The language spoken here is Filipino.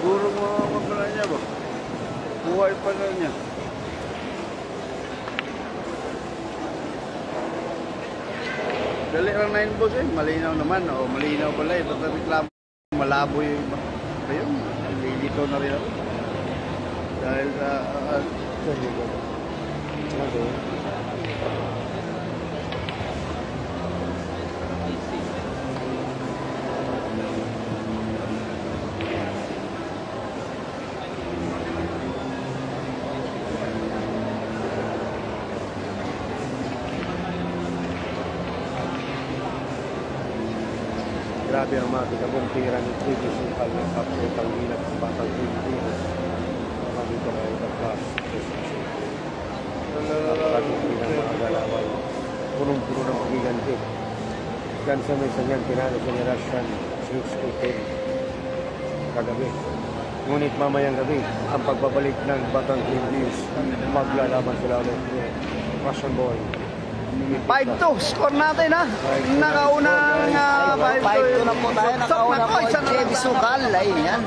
Siguro mga niya ba? Buhay pa na niya. Dali lang na yun, boss eh. Malinaw naman. O, malinaw pala eh. Ba't reklamo? Malabo yung iba. Ayun, lilito na rin ako. Dahil sa... Grabe ang mga kinabuntiran ng previous sukal ng kapitang bilang ng batang Pilipinas. Marami ko na yung class. Napakating bilang mga galawan. Punong-puno ng magiganti. Yan sa may sanyang pinalo sa Russian 6-10 kagabi. Ngunit mamayang gabi, ang pagbabalik ng batang Pilipinas, maglalaban sila ulit ng Russian boy. 5-2 score natin ha. Nakaunang 5-2 na po tayo. Nakauna po si JB Sukal. Ayun yan.